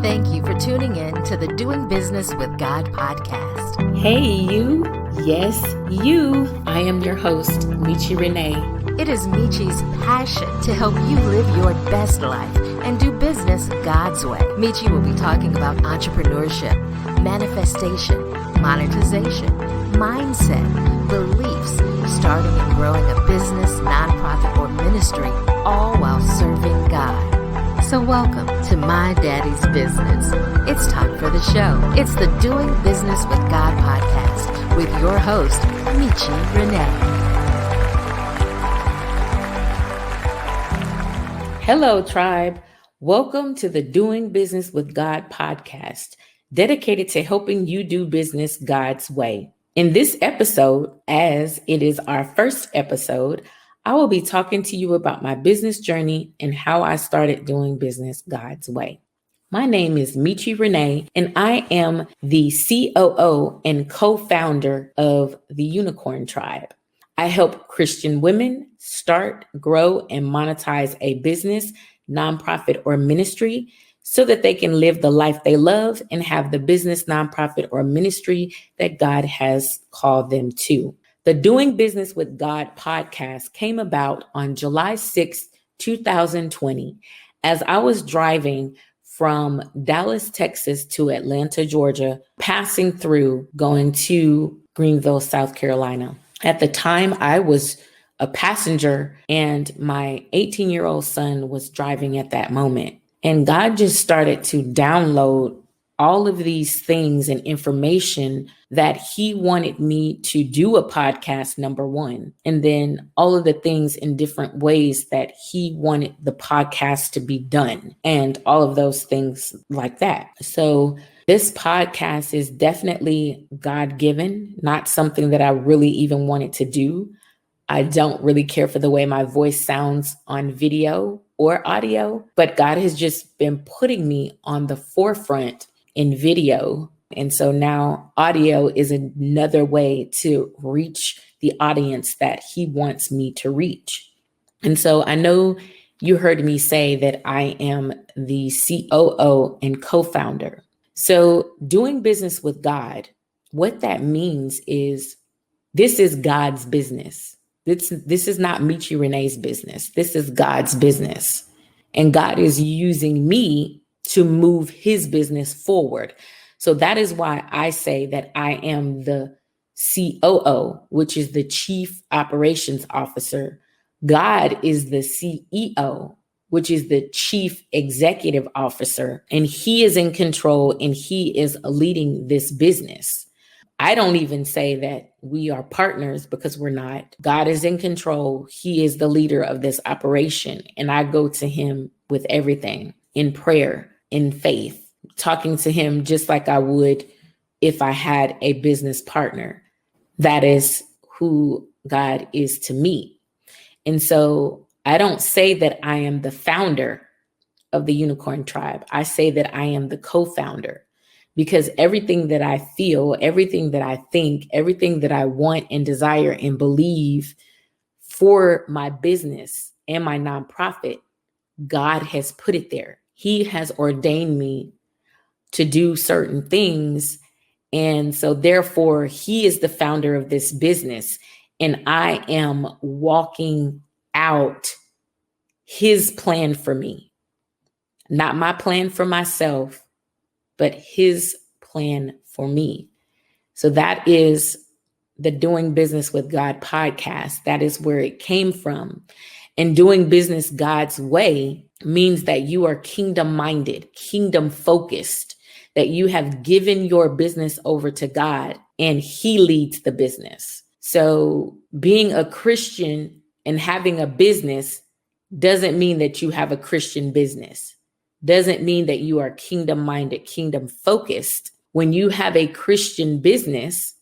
Thank you for tuning in to the Doing Business with God podcast. Hey, you. Yes, you. I am your host, Michi Renee. It is Michi's passion to help you live your best life and do business God's way. Michi will be talking about entrepreneurship, manifestation, monetization, mindset, beliefs, starting and growing a business, nonprofit, or ministry, all while serving God. So welcome to My Daddy's Business. It's time for the show. It's the Doing Business with God podcast with your host, Michi Renee. Hello, Trybe. Welcome to the Doing Business with God podcast, dedicated to helping you do business God's way. In this episode, as it is our first episode, I will be talking to you about my business journey and how I started doing business God's way. My name is Michi Renee, and I am the COO and co-founder of the Unicorn Trybe. I help Christian women start, grow, and monetize a business, nonprofit, or ministry so that they can live the life they love and have the business, nonprofit, or ministry that God has called them to. The Doing Business with God podcast came about on July 6th, 2020, as I was driving from Dallas, Texas to Atlanta, Georgia, passing through going to Greenville, South Carolina. At the time, I was a passenger and my 18-year-old son was driving at that moment. And God just started to download all of these things and information that he wanted me to do a podcast, number one, and then all of the things in different ways that he wanted the podcast to be done and all of those things like that. So this podcast is definitely God-given, not something that I really even wanted to do. I don't really care for the way my voice sounds on video or audio, but God has just been putting me on the forefront in video. And so now audio is another way to reach the audience that he wants me to reach. And so I know you heard me say that I am the COO and co-founder. So doing business with God, what that means is this is God's business. This is not Michi Renee's business. This is God's business. And God is using me to move his business forward. So that is why I say that I am the COO, which is the Chief Operations Officer. God is the CEO, which is the Chief Executive Officer, and he is in control and he is leading this business. I don't even say that we are partners because we're not. God is in control. He is the leader of this operation, and I go to him with everything in prayer, in faith, talking to him just like I would if I had a business partner. That is who God is to me. And so I don't say that I am the founder of the Unicorn Trybe. I say that I am the co-founder, because everything that I feel, everything that I think, everything that I want and desire and believe for my business and my nonprofit, God has put it there. He has ordained me to do certain things. And so therefore, he is the founder of this business. And I am walking out his plan for me. Not my plan for myself, but his plan for me. So that is the Doing Business with God podcast. That is where it came from. And doing business God's way means that you are kingdom-minded, kingdom-focused, that you have given your business over to God and he leads the business. So being a Christian and having a business doesn't mean that you have a Christian business. Doesn't mean that you are kingdom-minded, kingdom-focused. When you have a Christian business,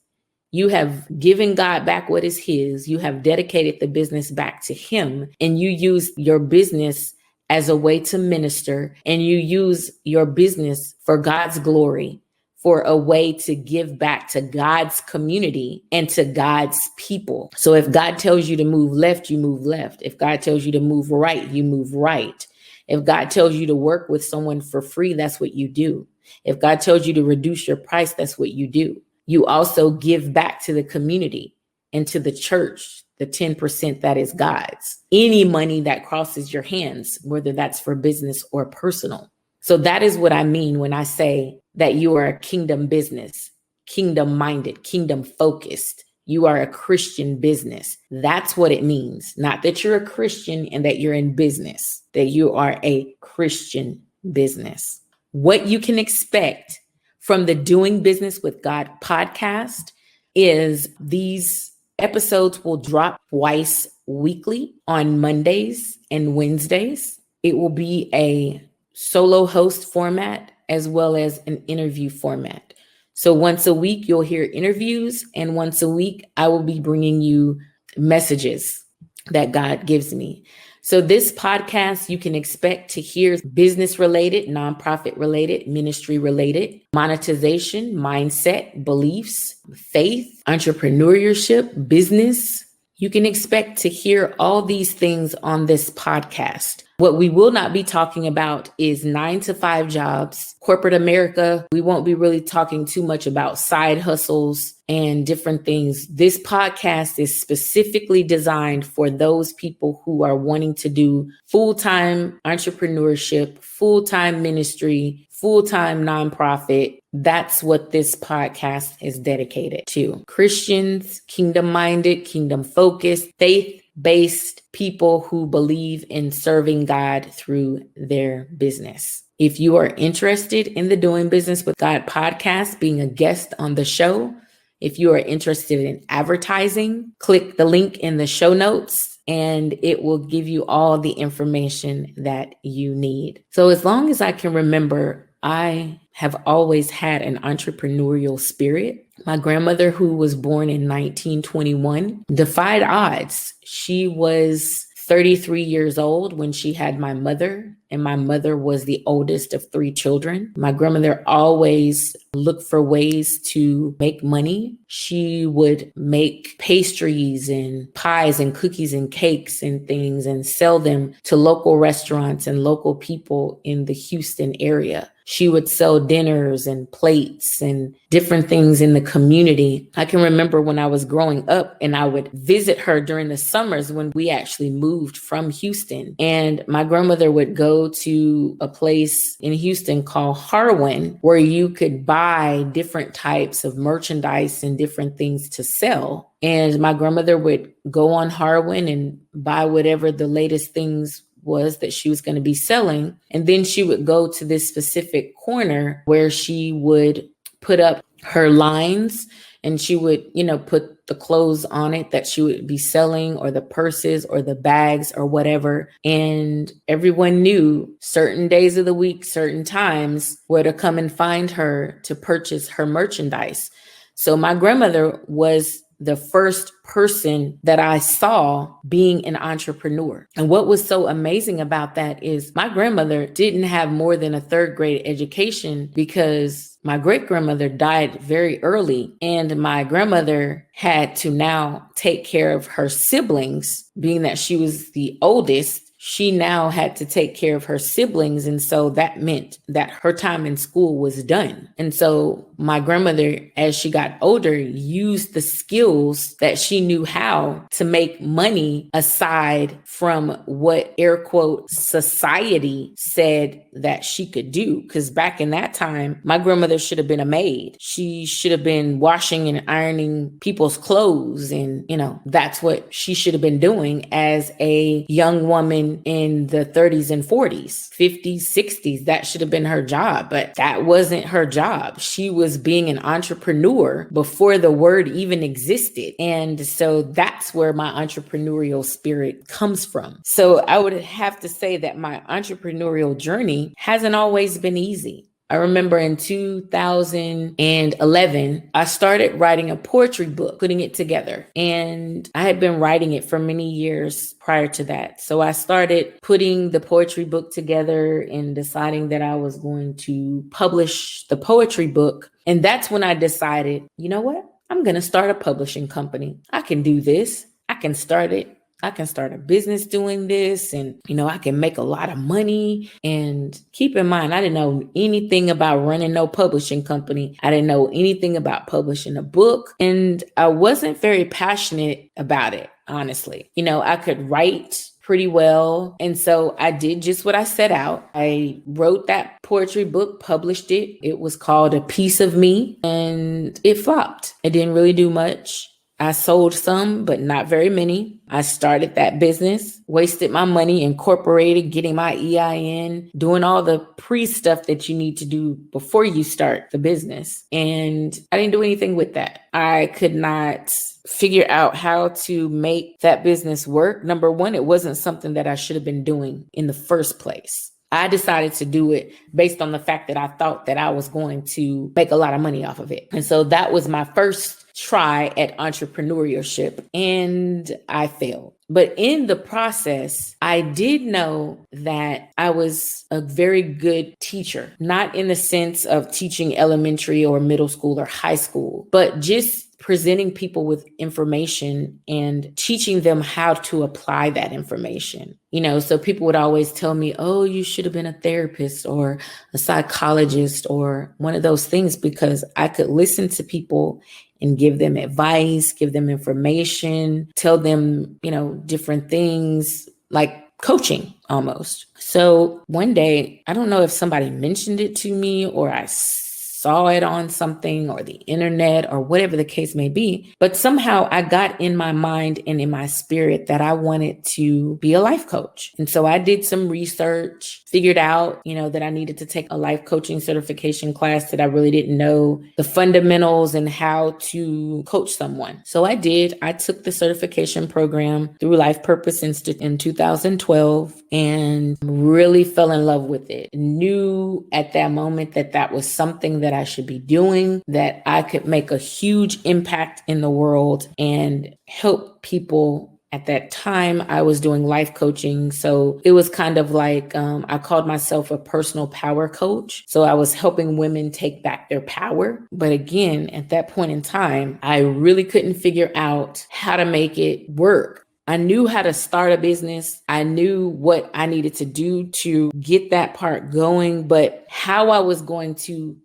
you have given God back what is his. You have dedicated the business back to him, and you use your business as a way to minister, and you use your business for God's glory, for a way to give back to God's community and to God's people. So if God tells you to move left, you move left. If God tells you to move right, you move right. If God tells you to work with someone for free, that's what you do. If God tells you to reduce your price, that's what you do. You also give back to the community and to the church, the 10% that is God's. Any money that crosses your hands, whether that's for business or personal. So that is what I mean when I say that you are a kingdom business, kingdom minded, kingdom focused. You are a Christian business. That's what it means. Not that you're a Christian and that you're in business, that you are a Christian business. What you can expect from the Doing Business with God podcast is these episodes will drop twice weekly on Mondays and Wednesdays. It will be a solo host format as well as an interview format. So once a week, you'll hear interviews, and once a week, I will be bringing you messages that God gives me. So this podcast, you can expect to hear business related, nonprofit related, ministry related, monetization, mindset, beliefs, faith, entrepreneurship, business. You can expect to hear all these things on this podcast. What we will not be talking about is 9-to-5 jobs, corporate America. We won't be really talking too much about side hustles and different things. This podcast is specifically designed for those people who are wanting to do full-time entrepreneurship, full-time ministry, full-time nonprofit. That's what this podcast is dedicated to. Christians, kingdom-minded, kingdom-focused, faith-based people who believe in serving God through their business. If you are interested in the Doing Business with God podcast, being a guest on the show, if you are interested in advertising, click the link in the show notes and it will give you all the information that you need. So as long as I can remember, I have always had an entrepreneurial spirit. My grandmother, who was born in 1921, defied odds. She was 33 years old when she had my mother, and my mother was the oldest of 3 children. My grandmother always looked for ways to make money. She would make pastries and pies and cookies and cakes and things and sell them to local restaurants and local people in the Houston area. She would sell dinners and plates and different things in the community. I can remember when I was growing up and I would visit her during the summers when we actually moved from Houston. And my grandmother would go to a place in Houston called Harwin, where you could buy different types of merchandise and different things to sell. And my grandmother would go on Harwin and buy whatever the latest things was that she was going to be selling. And then she would go to this specific corner where she would put up her lines and she would, put the clothes on it that she would be selling, or the purses or the bags or whatever. And everyone knew certain days of the week, certain times where to come and find her to purchase her merchandise. So my grandmother was the first person that I saw being an entrepreneur. And what was so amazing about that is my grandmother didn't have more than a 3rd grade education because my great grandmother died very early. And my grandmother had to now take care of her siblings, being that she was the oldest. She now had to take care of her siblings. And so that meant that her time in school was done. And so my grandmother, as she got older, used the skills that she knew how to make money aside from what air quote society said that she could do. Because back in that time, my grandmother should have been a maid. She should have been washing and ironing people's clothes. And, that's what she should have been doing as a young woman in the 30s and 40s, 50s, 60s. That should have been her job, but that wasn't her job. She was being an entrepreneur before the word even existed. And so that's where my entrepreneurial spirit comes from. So I would have to say that my entrepreneurial journey hasn't always been easy. I remember in 2011, I started writing a poetry book, putting it together. And I had been writing it for many years prior to that. So I started putting the poetry book together and deciding that I was going to publish the poetry book. And that's when I decided, you know what? I'm going to start a publishing company. I can do this. I can start it. I can start a business doing this and, I can make a lot of money. And keep in mind, I didn't know anything about running no publishing company. I didn't know anything about publishing a book. And I wasn't very passionate about it, honestly. I could write pretty well. And so I did just what I set out. I wrote that poetry book, published it. It was called A Piece of Me, and it flopped. It didn't really do much. I sold some, but not very many. I started that business, wasted my money, incorporated, getting my EIN, doing all the pre-stuff that you need to do before you start the business. And I didn't do anything with that. I could not figure out how to make that business work. Number one, it wasn't something that I should have been doing in the first place. I decided to do it based on the fact that I thought that I was going to make a lot of money off of it. And so that was my first try at entrepreneurship, and I failed. But in the process, I did know that I was a very good teacher, not in the sense of teaching elementary or middle school or high school, but just presenting people with information and teaching them how to apply that information. So people would always tell me, oh, you should have been a therapist or a psychologist or one of those things, because I could listen to people and give them advice, give them information, tell them, different things, like coaching almost. So one day, I don't know if somebody mentioned it to me or I saw it on something or the internet or whatever the case may be, but somehow I got in my mind and in my spirit that I wanted to be a life coach. And so I did some research, figured out, that I needed to take a life coaching certification class that I really didn't know the fundamentals and how to coach someone. So I did. I took the certification program through Life Purpose Institute in 2012 and really fell in love with it. Knew at that moment that that was something that I should be doing, that I could make a huge impact in the world and help people. At that time, I was doing life coaching. So it was kind of like, I called myself a personal power coach. So I was helping women take back their power. But again, at that point in time, I really couldn't figure out how to make it work. I knew how to start a business. I knew what I needed to do to get that part going, but how I was going to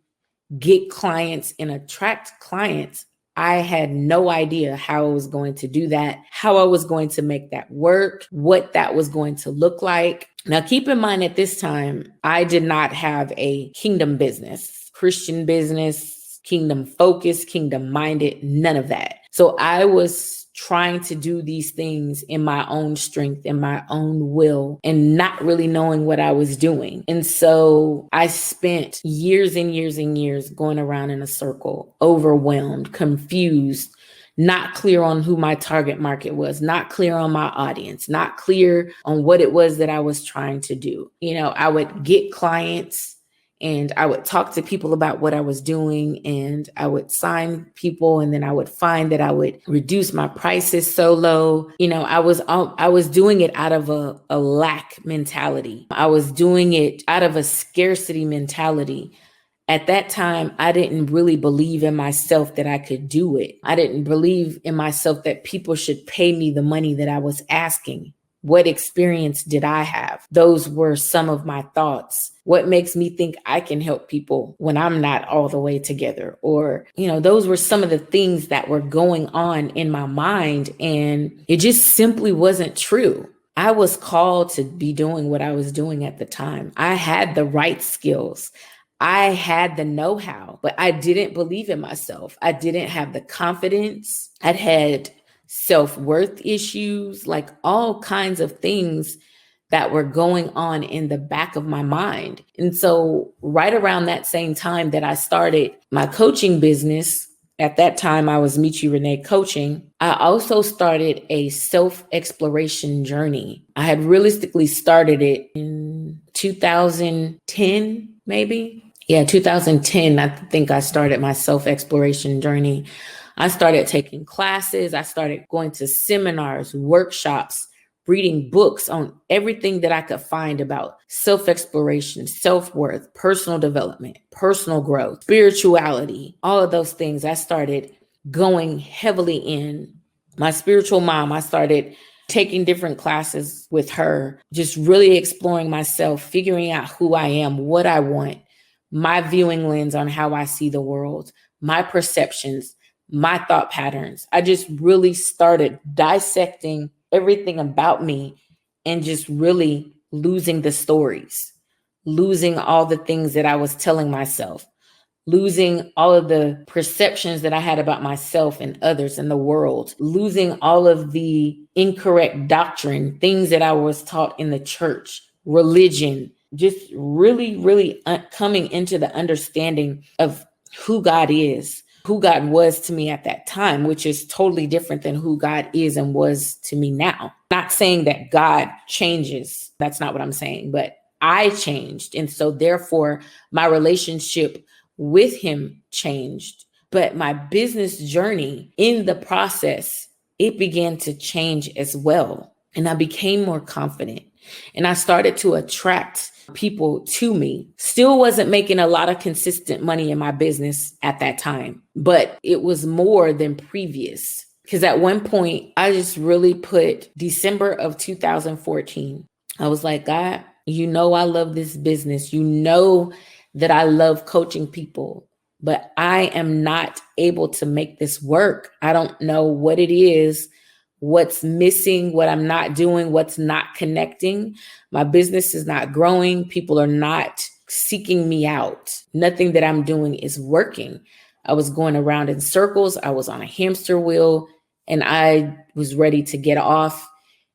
get clients and attract clients, I had no idea how I was going to do that, how I was going to make that work, what that was going to look like. Now, keep in mind at this time, I did not have a kingdom business, Christian business, kingdom focused, kingdom minded, none of that. So I was trying to do these things in my own strength, in my own will, and not really knowing what I was doing. And so I spent years and years and years going around in a circle, overwhelmed, confused, not clear on who my target market was, not clear on my audience, not clear on what it was that I was trying to do. I would get clients and I would talk to people about what I was doing, and I would sign people, and then I would find that I would reduce my prices so low. I was doing it out of a lack mentality. I was doing it out of a scarcity mentality. At that time, I didn't really believe in myself that I could do it. I didn't believe in myself that people should pay me the money that I was asking. What experience did I have? Those were some of my thoughts. What makes me think I can help people when I'm not all the way together? Or, those were some of the things that were going on in my mind, and it just simply wasn't true. I was called to be doing what I was doing at the time. I had the right skills. I had the know-how, but I didn't believe in myself. I didn't have the confidence. I'd had self-worth issues, like all kinds of things that were going on in the back of my mind. And so right around that same time that I started my coaching business, at that time I was Michi Renee Coaching, I also started a self-exploration journey. I had realistically started it in 2010, maybe. Yeah, 2010, I think I started my self-exploration journey. I started taking classes. I started going to seminars, workshops, reading books on everything that I could find about self-exploration, self-worth, personal development, personal growth, spirituality, all of those things. I started going heavily in. My spiritual mom, I started taking different classes with her, just really exploring myself, figuring out who I am, what I want, my viewing lens on how I see the world, my perceptions, my thought patterns. I just really started dissecting everything about me and just really losing the stories, losing all the things that I was telling myself, losing all of the perceptions that I had about myself and others in the world, losing all of the incorrect doctrine, things that I was taught in the church, religion, just really coming into the understanding of who God is, who God was to me at that time, which is totally different than who God is and was to me now. Not saying that God changes. That's not what I'm saying, but I changed. And so therefore my relationship with him changed, but my business journey in the process, it began to change as well. And I became more confident and I started to attract people to me. Still wasn't making a lot of consistent money in my business at that time, but it was more than previous. Because at one point I just really put December of 2014. I was like, God, you know, I love this business. You know that I love coaching people, but I am not able to make this work. I don't know what it is, what's missing, what I'm not doing, what's not connecting. My business is not growing. People are not seeking me out. Nothing that I'm doing is working. I was going around in circles. I was on a hamster wheel and I was ready to get off.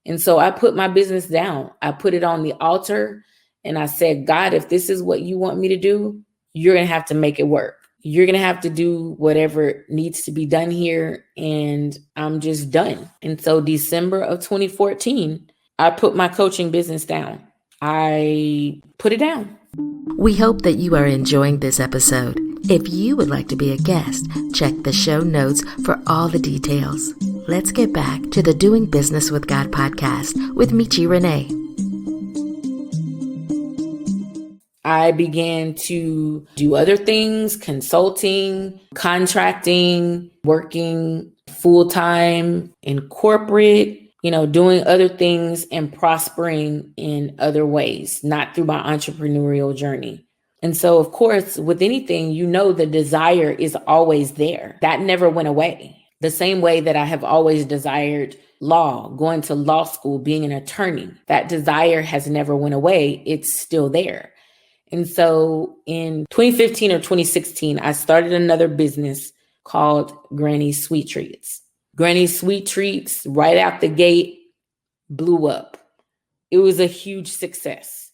And so I put my business down. I put it on the altar. And I said, God, if this is what you want me to do, you're going to have to make it work. You're going to have to do whatever needs to be done here. And I'm just done. And so December of 2014, I put my coaching business down. I put it down. We hope that you are enjoying this episode. If you would like to be a guest, check the show notes for all the details. Let's get back to the Doing Business with God podcast with Michi Renee. I began to do other things, consulting, contracting, working full-time in corporate, doing other things and prospering in other ways, not through my entrepreneurial journey. And so, of course, with anything, the desire is always there. That never went away. The same way that I have always desired law, going to law school, being an attorney, that desire has never went away. It's still there. And so in 2015 or 2016, I started another business called Granny's Sweet Treats. Granny's Sweet Treats, right out the gate, blew up. It was a huge success.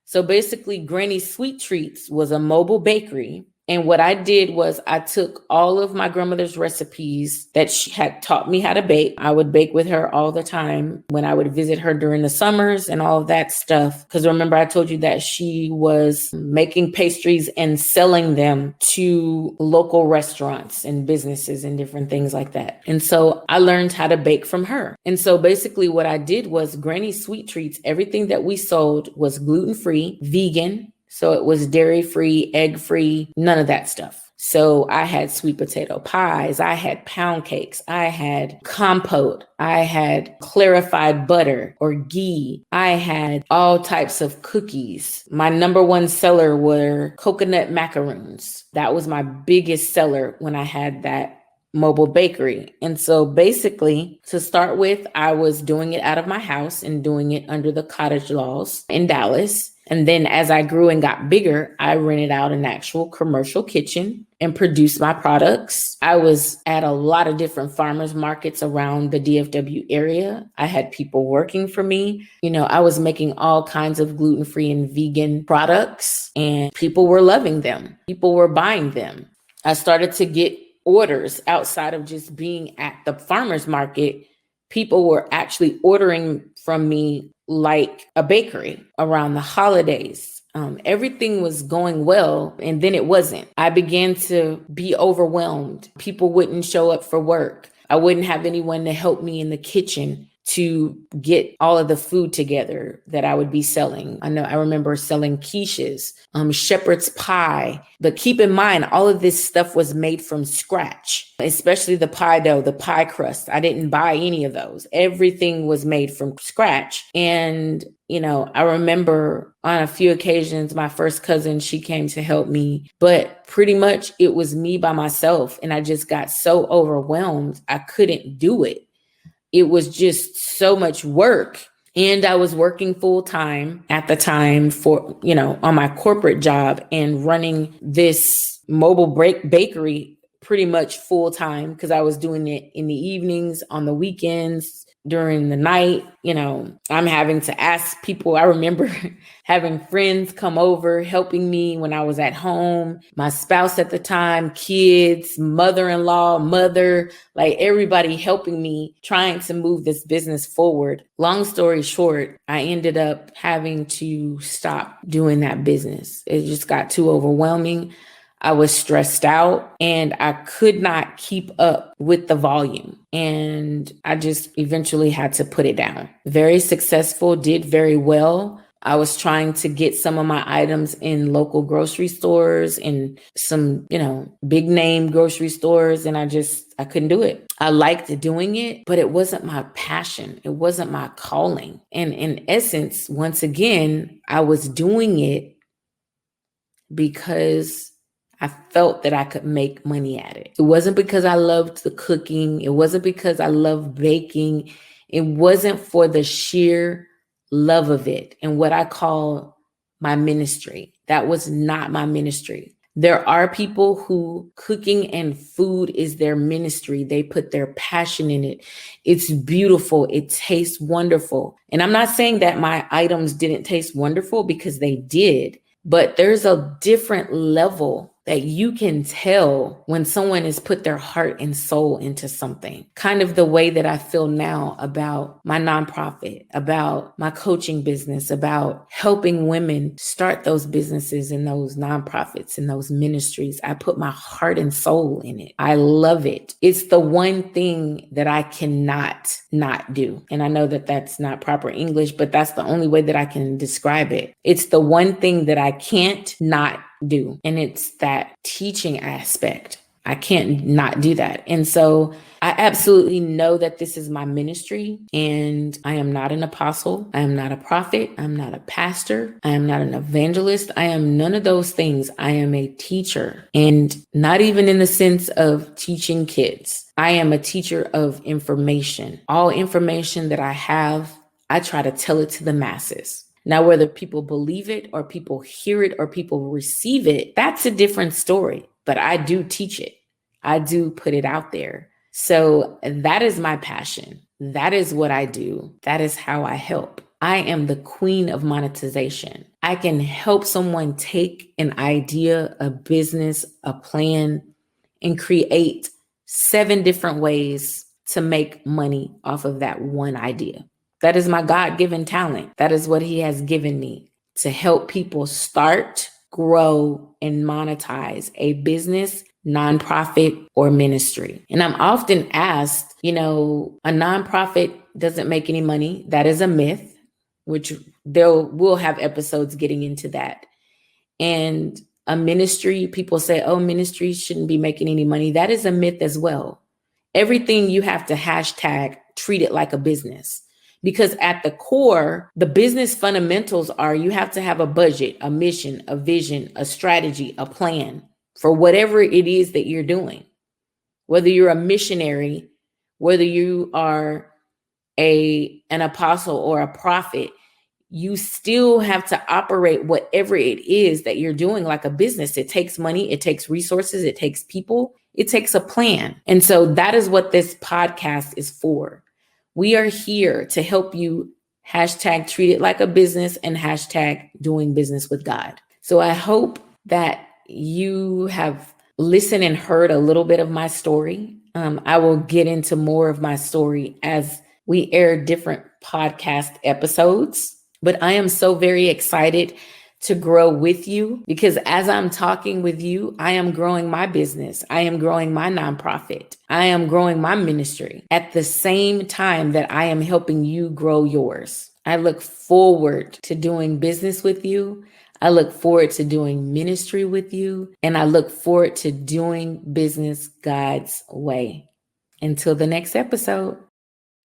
So basically, Granny's Sweet Treats was a mobile bakery. And what I did was I took all of my grandmother's recipes that she had taught me how to bake. I would bake with her all the time when I would visit her during the summers and all of that stuff. Because remember, I told you that she was making pastries and selling them to local restaurants and businesses and different things like that. And so I learned how to bake from her. And so basically what I did was Granny's Sweet Treats, everything that we sold was gluten-free, vegan. So it was dairy-free, egg-free, none of that stuff. So I had sweet potato pies, I had pound cakes, I had compote, I had clarified butter or ghee, I had all types of cookies. My number one seller were coconut macaroons. That was my biggest seller when I had that mobile bakery. And so basically, to start with, I was doing it out of my house and doing it under the cottage laws in Dallas. And then as I grew and got bigger, I rented out an actual commercial kitchen and produced my products. I was at a lot of different farmers markets around the DFW area. I had people working for me. I was making all kinds of gluten-free and vegan products and people were loving them. People were buying them. I started to get orders outside of just being at the farmers market. People were actually ordering from me like a bakery around the holidays. Everything was going well, and then it wasn't. I began to be overwhelmed. People wouldn't show up for work. I wouldn't have anyone to help me in the kitchen to get all of the food together that I would be selling. I remember selling quiches, shepherd's pie. But keep in mind, all of this stuff was made from scratch, especially the pie dough, the pie crust. I didn't buy any of those. Everything was made from scratch. And, I remember on a few occasions, my first cousin, she came to help me, but pretty much it was me by myself. And I just got so overwhelmed, I couldn't do it. It was just so much work. And I was working full time at the time for, on my corporate job and running this mobile bakery pretty much full time because I was doing it in the evenings, on the weekends, during the night. I'm having to ask people. I remember having friends come over, helping me when I was at home, my spouse at the time, kids, mother-in-law, mother, like everybody helping me, trying to move this business forward. Long story short, I ended up having to stop doing that business. It just got too overwhelming. I was stressed out and I could not keep up with the volume. And I just eventually had to put it down. Very successful, did very well. I was trying to get some of my items in local grocery stores and some, big name grocery stores. And I couldn't do it. I liked doing it, but it wasn't my passion. It wasn't my calling. And in essence, once again, I was doing it because I felt that I could make money at it. It wasn't because I loved the cooking. It wasn't because I loved baking. It wasn't for the sheer love of it and what I call my ministry. That was not my ministry. There are people who cooking and food is their ministry. They put their passion in it. It's beautiful. It tastes wonderful. And I'm not saying that my items didn't taste wonderful, because they did. But there's a different level that you can tell when someone has put their heart and soul into something. Kind of the way that I feel now about my nonprofit, about my coaching business, about helping women start those businesses and those nonprofits and those ministries. I put my heart and soul in it. I love it. It's the one thing that I cannot not do. And I know that that's not proper English, but that's the only way that I can describe it. It's the one thing that I can't not do. And it's that teaching aspect. I can't not do that. And so I absolutely know that this is my ministry, and I am not an apostle. I am not a prophet. I'm not a pastor. I am not an evangelist. I am none of those things. I am a teacher, and not even in the sense of teaching kids. I am a teacher of information. All information that I have, I try to tell it to the masses. Now, whether people believe it or people hear it or people receive it, that's a different story. But I do teach it. I do put it out there. So that is my passion. That is what I do. That is how I help. I am the queen of monetization. I can help someone take an idea, a business, a plan, and create 7 different ways to make money off of that one idea. That is my God-given talent. That is what he has given me, to help people start, grow, and monetize a business, nonprofit, or ministry. And I'm often asked, a nonprofit doesn't make any money. That is a myth, which we'll have episodes getting into that. And a ministry, people say, oh, ministries shouldn't be making any money. That is a myth as well. Everything you have to hashtag treat it like a business. Because at the core, the business fundamentals are you have to have a budget, a mission, a vision, a strategy, a plan for whatever it is that you're doing. Whether you're a missionary, whether you are an apostle or a prophet, you still have to operate whatever it is that you're doing like a business. It takes money, it takes resources, it takes people, it takes a plan. And so that is what this podcast is for. We are here to help you hashtag treat it like a business and hashtag doing business with God. So I hope that you have listened and heard a little bit of my story. I will get into more of my story as we air different podcast episodes, but I am so very excited to grow with you, because as I'm talking with you, I am growing my business. I am growing my nonprofit. I am growing my ministry at the same time that I am helping you grow yours. I look forward to doing business with you. I look forward to doing ministry with you, and I look forward to doing business God's way. Until the next episode.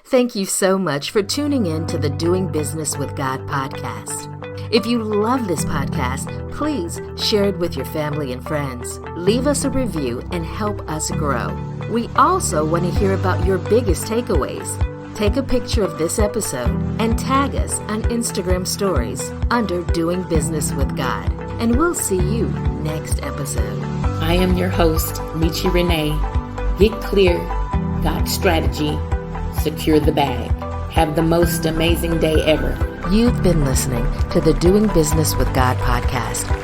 Thank you so much for tuning in to the Doing Business with God podcast. If you love this podcast, please share it with your family and friends. Leave us a review and help us grow. We also want to hear about your biggest takeaways. Take a picture of this episode and tag us on Instagram stories under Doing Business with God. And we'll see you next episode. I am your host, Michi Renee. Get clear, got strategy, secure the bag. Have the most amazing day ever. You've been listening to the Doing Business with God podcast.